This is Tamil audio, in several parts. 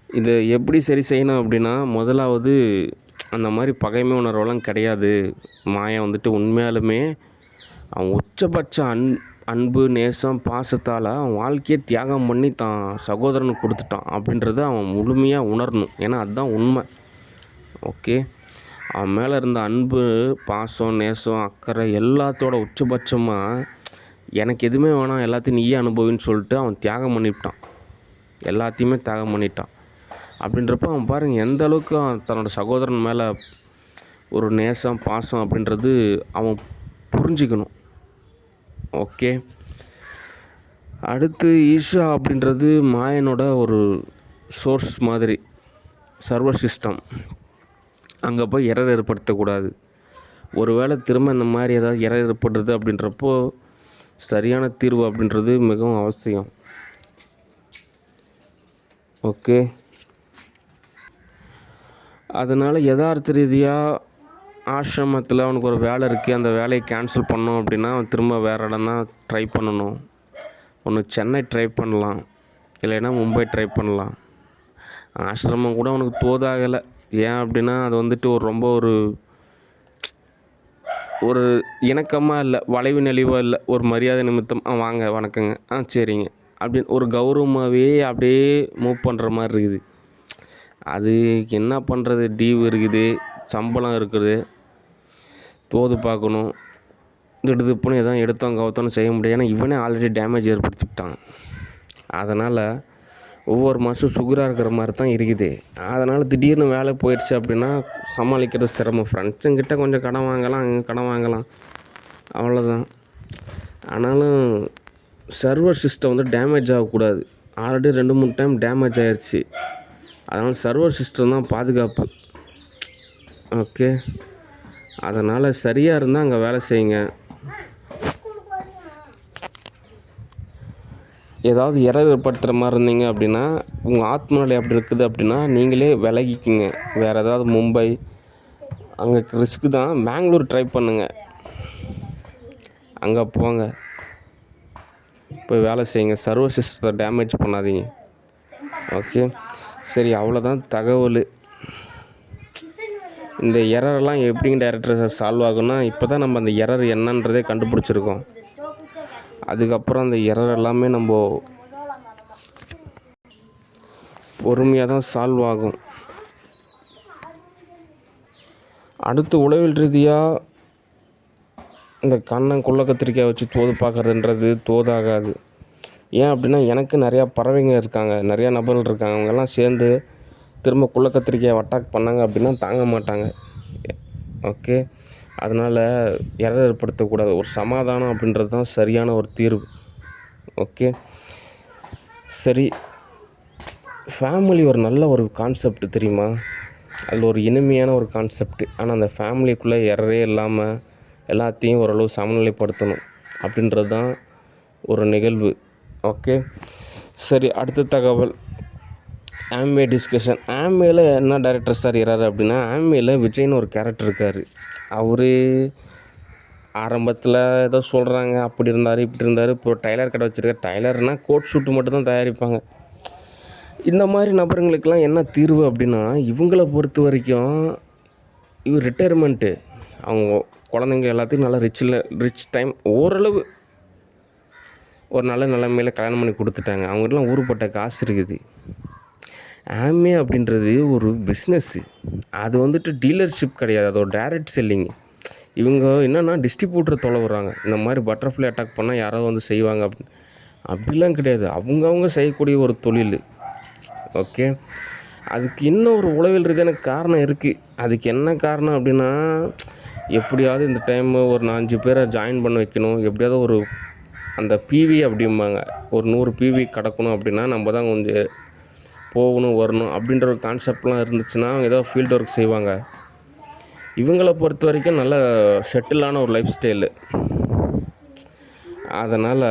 இதை எப்படி சரி செய்யணும் அப்படின்னா, முதலாவது அந்த மாதிரி பகைமை உணர்வெல்லாம் கிடையாது. மாயன் வந்துட்டு உண்மையாலுமே அவன் உச்சபட்ச அன்பு, நேசம், பாசத்தால் அவன் வாழ்க்கையை தியாகம் பண்ணி தான் சகோதரனுக்கு கொடுத்துட்டான் அப்படின்றத அவன் முழுமையாக உணரணும். ஏன்னா அதுதான் உண்மை. ஓகே. அவன் மேலே இருந்த அன்பு, பாசம், நேசம், அக்கறை எல்லாத்தோட உச்சபட்சமாக எனக்கு எதுவுமே வேணாம், எல்லாத்தையும் நீயே அனுபவின்னு சொல்லிட்டு அவன் தியாகம் பண்ணிவிட்டான். எல்லாத்தையுமே தியாகம் பண்ணிட்டான். அப்படின்றப்ப அவன் பாருங்கள் எந்த அளவுக்கு தன்னோட சகோதரன் மேலே ஒரு நேசம், பாசம் அப்படின்றது அவன் புரிஞ்சிக்கணும். ஓகே. அடுத்து ஈஷா அப்படின்றது மாயனோட ஒரு சோர்ஸ் மாதிரி, சர்வர் சிஸ்டம். அங்கே போய் எரர் ஏற்படுத்தக்கூடாது. ஒரு வேளை திரும்ப இந்த மாதிரி ஏதாவது எரர் ஏற்படுறது அப்படின்றப்போ சரியான தீர்வு அப்படின்றது மிகவும் அவசியம். ஓகே. அதனால் யதார்த்த ரீதியாக ஆசிரமத்தில் அவனுக்கு ஒரு வேலை இருக்குது, அந்த வேலையை கேன்சல் பண்ணோம் அப்படின்னா அவன் திரும்ப வேறு இடம் தான் ட்ரை பண்ணணும். ஒன்று சென்னை ட்ரை பண்ணலாம், இல்லைன்னா மும்பை ட்ரை பண்ணலாம். ஆசிரமம் கூட அவனுக்கு தோதாகலை. ஏன் அப்படின்னா அது வந்துட்டு ரொம்ப ஒரு இணக்கமாக இல்லை, வளைவு நெளிவாக இல்லை, ஒரு மரியாதை நிமித்தம் வாங்க வணக்கங்க சரிங்க அப்படின்னு ஒரு கௌரவமாகவே அப்படியே மூவ் பண்ணுற மாதிரி இருக்குது. அது என்ன பண்ணுறது, டீவ் இருக்குது, சம்பளம் இருக்குது, தோது பார்க்கணும், திடுதுப்புன்னு எதாவது எடுத்தோம் கவுத்தோன்னு செய்ய முடியாது. ஏன்னா இவனே ஆல்ரெடி டேமேஜ் ஏற்படுத்திவிட்டான். அதனால் ஒவ்வொரு மாதம் சுகராக இருக்கிற மாதிரி தான் இருக்குது. அதனால் திடீர்னு வேலை போயிடுச்சு அப்படின்னா சமாளிக்கிறது சிரமம். ஃப்ரெண்ட்ஸுங்கிட்ட கொஞ்சம் கடன் வாங்கலாம், அங்கே கடன் வாங்கலாம், அவ்வளோதான். ஆனாலும் சர்வர் சிஸ்டம் வந்து டேமேஜ் ஆகக்கூடாது. ஆல்ரெடி 2-3 டைம் டேமேஜ் ஆகிடுச்சு. அதனால் சர்வர் சிஸ்டம் தான் பாதுகாப்பு. ஓகே. அதனால் சரியாக இருந்தால் அங்கே வேலை செய்யுங்க. ஏதாவது எரர் ஏற்படுத்துகிற மாதிரி இருந்தீங்க அப்படின்னா, உங்கள் ஆத்மநிலை அப்படி இருக்குது அப்படின்னா நீங்களே விலகிக்குங்க. வேறு ஏதாவது மும்பை, அங்கே ரிஸ்க்கு தான். பெங்களூர் ட்ரை பண்ணுங்கள், அங்கே போங்க, போய் வேலை செய்யுங்க. சர்வர் சிஸ்டத்தை டேமேஜ் பண்ணாதீங்க. ஓகே. சரி, அவ்வளோதான் தகவல். இந்த எரரெல்லாம் எப்படிங்க டைரக்டர் சால்வ் ஆகும்னா, இப்போ தான் நம்ம அந்த எரர் என்னன்றதே கண்டுபிடிச்சிருக்கோம். அதுக்கப்புறம் அந்த எரர் எல்லாமே நம்ம பொறுமையாக தான் சால்வ் ஆகும். அடுத்து உளவியல் ரீதியாக இந்த குள்ள கத்திரிக்காய் வச்சு தோது பார்க்குறதுன்றது தோதாகாது. ஏன் அப்படின்னா எனக்கு நிறையா பறவைங்க இருக்காங்க, நிறையா நபர்கள் இருக்காங்க. அவங்கெல்லாம் சேர்ந்து திரும்ப குள்ள கத்திரிக்காய் அட்டாக் பண்ணாங்க அப்படின்னா தாங்க மாட்டாங்க. ஓகே. அதனால் எரர் ஏற்படுத்தக்கூடாது. ஒரு சமாதானம் அப்படின்றது தான் சரியான ஒரு தீர்வு. ஓகே. சரி, ஃபேமிலி ஒரு நல்ல ஒரு கான்செப்ட் தெரியுமா? அதில் ஒரு இனிமையான ஒரு கான்செப்ட். ஆனால் அந்த ஃபேமிலிக்குள்ளே எரரே இல்லாமல் எல்லாத்தையும் ஓரளவு சமநிலைப்படுத்தணும் அப்படின்றது தான் ஒரு நிகழ்வு. ஓகே. சரி, அடுத்த தகவல் ஆம்வே டிஸ்கஷன். ஆம்வேல என்ன டைரக்டர் சார் இருக்காரு அப்படின்னா, ஆம்வேல விஜய்னு ஒரு கேரக்டர் இருக்கார். அவர் ஆரம்பத்தில் ஏதோ சொல்கிறாங்க, அப்படி இருந்தார் இப்படி இருந்தார். இப்போ டைலர் கடை வச்சுருக்காரு. டைலர்னால் கோட் ஷூட்டு மட்டும் தான் தயாரிப்பாங்க. இந்த மாதிரி நபருங்களுக்கெல்லாம் என்ன தீர்வு அப்படின்னா, இவங்கள பொறுத்த வரைக்கும் இவர் ரிட்டையர்மெண்ட்டு, அவங்க குழந்தைங்க எல்லாத்தையும் நல்லா ரிச் டைம் ஓரளவு ஒரு நல்ல நிலைமையில் கல்யாணம் பண்ணி கொடுத்துட்டாங்க. அவங்ககிட்டலாம் ஊருப்பட்ட காசு இருக்குது. ஆம்வே அப்படின்றது ஒரு பிஸ்னஸ்ஸு. அது வந்துட்டு டீலர்ஷிப் கிடையாது, அது ஒரு டைரக்ட் செல்லிங். இவங்க என்னென்னா டிஸ்ட்ரிபியூட்டர் தொலைவுறாங்க. இந்த மாதிரி பட்டர்ஃப்ளை அட்டாக் பண்ணால் யாராவது வந்து செய்வாங்க அப்படின்னு. அப்படிலாம் கிடையாது, அவங்கவுங்க செய்யக்கூடிய ஒரு தொழில். ஓகே. அதுக்கு இன்னும் ஒரு உளவியல் ரீதியான காரணம் இருக்குது. அதுக்கு என்ன காரணம் அப்படின்னா, எப்படியாவது இந்த டைமு ஒரு 4-5 பேரை ஜாயின் பண்ண வைக்கணும். எப்படியாவது ஒரு அந்த பிவி அப்படிம்பாங்க, ஒரு 100 பிவி கிடக்கணும் அப்படின்னா நம்ம தான் கொஞ்சம் போகணும் வரணும் அப்படின்ற ஒரு கான்செப்ட்லாம் இருந்துச்சுன்னா ஏதோ ஃபீல்டு ஒர்க் செய்வாங்க. இவங்கள பொறுத்த வரைக்கும் நல்ல செட்டிலான ஒரு லைஃப் ஸ்டைலு. அதனால்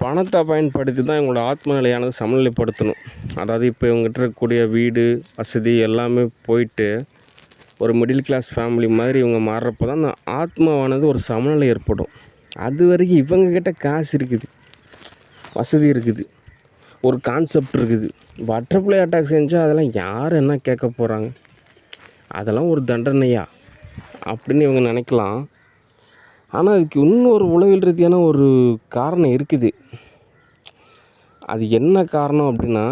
பணத்தை பயன்படுத்தி தான் இவங்களோட ஆத்ம நிலையானது சமநிலைப்படுத்தணும். அதாவது இப்போ இவங்ககிட்ட இருக்கக்கூடிய வீடு வசதி எல்லாமே போயிட்டு ஒரு மிடில் கிளாஸ் ஃபேமிலி மாதிரி இவங்க மாறுறப்போ தான் அந்த ஆத்மாவானது ஒரு சமநிலை ஏற்படும். அது வரைக்கும் இவங்கக்கிட்ட காசு இருக்குது, வசதி இருக்குது, ஒரு கான்செப்ட் இருக்குது. பட்டர்ஃப்ளை அட்டாக் செஞ்சால் அதெல்லாம் யார் என்ன கேட்க போகிறாங்க, அதெல்லாம் ஒரு தண்டனையா அப்படின்னு இவங்க நினைக்கலாம். ஆனால் அதுக்கு இன்னும் ஒரு உளவியல் ரீதியான ஒரு காரணம் இருக்குது. அது என்ன காரணம் அப்படின்னா,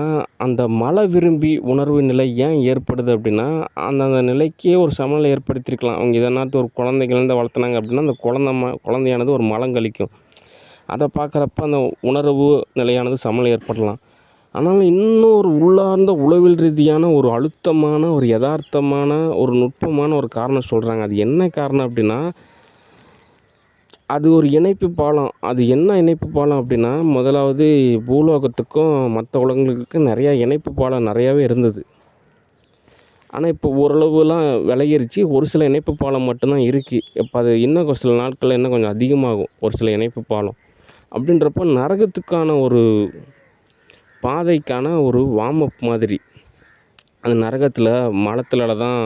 அந்த மலை விரும்பி உணர்வு நிலை ஏன் ஏற்படுது அப்படின்னா, அந்தந்த நிலைக்கே ஒரு சமநிலை ஏற்படுத்தியிருக்கலாம். அவங்க எதனாச்சும் ஒரு குழந்தைகள்லேருந்து வளர்த்துனாங்க அப்படின்னா, அந்த குழந்தையானது ஒரு மலங்களிக்கும். அதை பார்க்குறப்ப அந்த உணர்வு நிலையானது சமநிலை ஏற்படலாம். ஆனாலும் இன்னும் ஒரு உள்ளார்ந்த உளவியல் ரீதியான ஒரு அழுத்தமான, ஒரு யதார்த்தமான, ஒரு நுட்பமான ஒரு காரணம் சொல்கிறாங்க. அது என்ன காரணம் அப்படின்னா, அது ஒரு இணைப்பு பாலம். அது என்ன இணைப்பு பாலம் அப்படின்னா, முதலாவது பூலோகத்துக்கும் மற்ற உலகங்களுக்கும் நிறையா இணைப்பு பாலம் நிறையாவே இருந்தது. ஆனால் இப்போ ஓரளவுலாம் விலகிருச்சு. ஒரு சில இணைப்பு பாலம் மட்டும்தான் இருக்குது. இப்போ அது இன்னும் சில நாட்களில் இன்னும் கொஞ்சம் அதிகமாகும், ஒரு சில இணைப்பு பாலம். அப்படின்றப்போ நரகத்துக்கான ஒரு பாதைக்கான ஒரு வார்ம் அப் மாதிரி. அந்த நரகத்தில் மலத்தில் தான்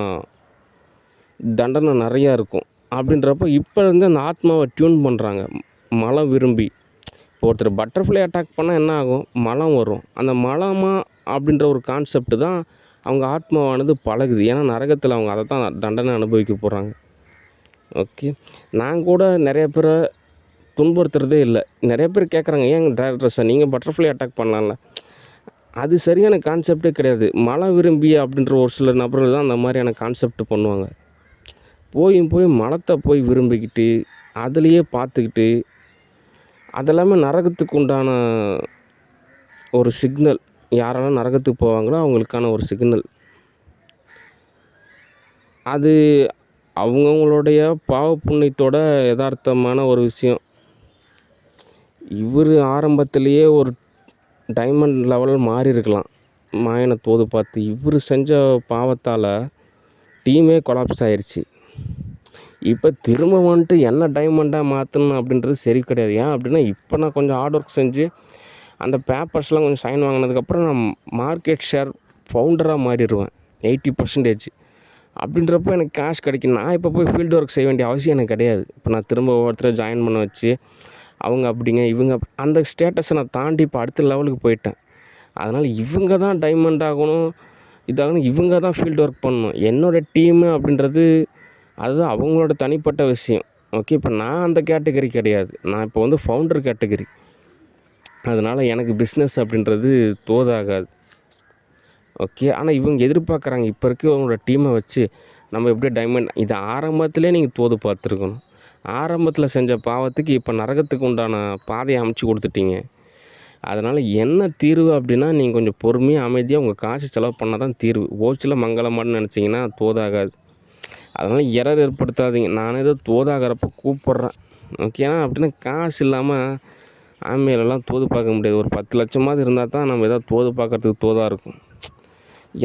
தண்டனை நிறையா இருக்கும். அப்படின்றப்போ இப்போ இருந்து அந்த ஆத்மாவை டியூன் பண்ணுறாங்க, மலம் விரும்பி. இப்போ ஒருத்தர் பட்டர்ஃப்ளை அட்டாக் பண்ணால் என்ன ஆகும், மலம் வரும். அந்த மலமா அப்படின்ற ஒரு கான்செப்ட் தான் அவங்க ஆத்மாவானது பழகுது. ஏன்னா நரகத்தில் அவங்க அதை தான் தண்டனை அனுபவிக்க போகிறாங்க. ஓகே, நான் கூட நிறைய பேரை துன்புறுத்துறதே இல்லை. நிறைய பேர் கேட்குறாங்க, ஏங்க டேரக்டர் சார் நீங்கள் பட்டர்ஃப்ளை அட்டாக் பண்ணலாம்ல. அது சரியான கான்செப்டே கிடையாது. மலம் விரும்பி அப்படின்ற ஒரு சில நபர்கள் தான் அந்த மாதிரியான கான்செப்ட் பண்ணுவாங்க. போய் மலத்தை போய் விரும்பிக்கிட்டு அதுலேயே பார்த்துக்கிட்டு அதெல்லாமே நரகத்துக்கு உண்டான ஒரு சிக்னல். யாரெல்லாம் நரகத்துக்கு போவாங்களோ அவங்களுக்கான ஒரு சிக்னல். அது அவங்கவுங்களுடைய பாவ புண்ணியத்தோட யதார்த்தமான ஒரு விஷயம். இவர் ஆரம்பத்திலேயே ஒரு டைமண்ட் லெவல் மாறி இருக்கலாம், மாயனை தோது பார்த்து. இவர் செஞ்ச பாவத்தால் டீமே கொலாப்ஸ் ஆயிடுச்சு. இப்போ திரும்ப வந்துட்டு என்ன டைமண்டாக மாற்றணும் அப்படின்றது சரி கிடையாது. ஏன் அப்படின்னா, இப்போ நான் கொஞ்சம் ஹார்ட் ஒர்க் செஞ்சு அந்த பேப்பர்ஸ்லாம் கொஞ்சம் சைன் வாங்கினதுக்கப்புறம் நான் மார்க்கெட் ஷேர் ஃபவுண்டராக மாறிடுவேன் 80%. அப்படின்றப்போ எனக்கு கேஷ் கிடைக்கும். நான் இப்போ போய் ஃபீல்டு ஒர்க் செய்ய வேண்டிய அவசியம் எனக்கு கிடையாது. இப்போ நான் திரும்ப ஒவ்வொருத்தரை ஜாயின் பண்ண வச்சு அவங்க அப்படிங்க இவங்க அந்த ஸ்டேட்டஸை நான் தாண்டி இப்போ அடுத்த லெவலுக்கு போயிட்டேன். அதனால் இவங்க தான் டைமண்ட் ஆகணும், இதாகணும், இவங்க தான் ஃபீல்டு ஒர்க் பண்ணணும். என்னோடய டீமு அப்படின்றது அதுதான் அவங்களோட தனிப்பட்ட விஷயம். ஓகே, இப்போ நான் அந்த கேட்டகரி கிடையாது. நான் இப்போ வந்து ஃபவுண்டர் கேட்டகரி. அதனால் எனக்கு பிஸ்னஸ் அப்படின்றது தோதாகாது. ஓகே, ஆனால் இவங்க எதிர்பார்க்குறாங்க இப்போ இருக்கவங்களோட டீமை வச்சு நம்ம எப்படியோ டைமண்ட். இது ஆரம்பத்திலே நீங்கள் தோது பார்த்துருக்கணும். ஆரம்பத்தில் செஞ்ச பாவத்துக்கு இப்போ நரகத்துக்கு உண்டான பாதையை அமைச்சு கொடுத்துட்டீங்க. அதனால் என்ன தீர்வு அப்படின்னா, நீங்கள் கொஞ்சம் பொறுமையாக அமைதியாக உங்கள் காசு செலவு பண்ணால் தான் தீர்வு. ஓச்சில் மங்களமானு நினச்சிங்கன்னா தோதாகாது. அதனால் எரர் ஏற்படுத்தாதீங்க. நானே ஏதோ தோதாகிறப்ப கூப்பிட்றேன். ஓகேனா அப்படின்னா காசு இல்லாமல் ஆன்மீகம்லாம் தோது பார்க்க முடியாது. ஒரு 10 லட்சமாவது இருந்தால் தான் நம்ம எதாவது தோது பார்க்குறதுக்கு தோதாக இருக்கும்.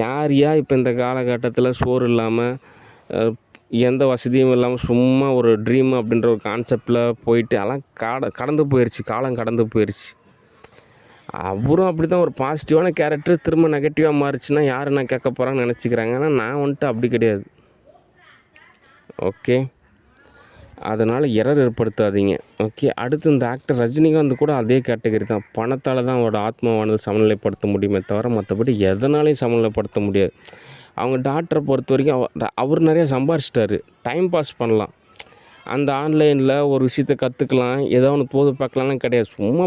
யாரையா இப்போ இந்த காலகட்டத்தில் சோறு இல்லாமல் எந்த வசதியும் இல்லாமல் சும்மா ஒரு ட்ரீம் அப்படின்ற ஒரு கான்செப்டில் போயிட்டு அதெல்லாம் கடந்து போயிடுச்சு, காலம் கடந்து போயிடுச்சு. அவரும் அப்படி தான் ஒரு பாசிட்டிவான கேரக்டர் திரும்ப நெகட்டிவாக மாறிச்சுன்னா யார் என்ன கேட்க போகிறாங்கன்னு நினச்சிக்கிறாங்க. ஆனால் நான் வந்துட்டு அப்படி கிடையாது. ஓகே, அதனால் எரர் ஏற்படுத்தாதீங்க. ஓகே, அடுத்து இந்த ஆக்டர் ரஜினிகாந்த் கூட அதே கேட்டகரி தான். பணத்தால் தான் அவரோட ஆத்மாவானது சமநிலைப்படுத்த முடியுமே தவிர மற்றபடி எதனாலையும் சமநிலைப்படுத்த முடியாது. அவங்க டாக்டரை பொறுத்த வரைக்கும் அவர் நிறையா சம்பாரிச்சிட்டாரு. டைம் பாஸ் பண்ணலாம், அந்த ஆன்லைனில் ஒரு விஷயத்தை கற்றுக்கலாம், ஏதோ ஒன்று தோது பார்க்கலாம்லாம் கிடையாது. சும்மா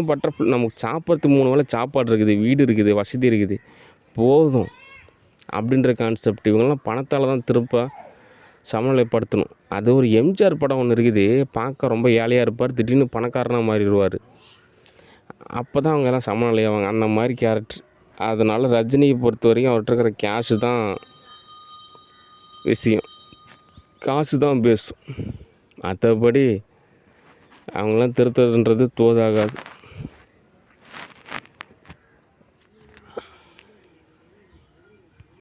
நமக்கு சாப்பிட்றதுக்கு 3 வேளை சாப்பாடு இருக்குது, வீடு இருக்குது, வசதி இருக்குது, போதும் அப்படின்ற கான்செப்ட். இவங்கெல்லாம் பணத்தால் தான் திரும்ப சமநிலைப்படுத்தணும். அது ஒரு எம்ஜிஆர் படம் ஒன்று இருக்குது, பார்க்க ரொம்ப ஏழையாக இருப்பார், திடீர்னு பணக்காரனாக மாறிடுவார். அப்போ தான் அவங்க எல்லாம் சமநிலையாவாங்க, அந்த மாதிரி கேரக்டர். அதனால் ரஜினியை பொறுத்த வரைக்கும் அவர்கிட்ட இருக்கிற கேஷு தான் விஷயம், காசு தான் பேசும். மற்றபடி அவங்களாம் திருத்துறதுன்றது தோதாகாது.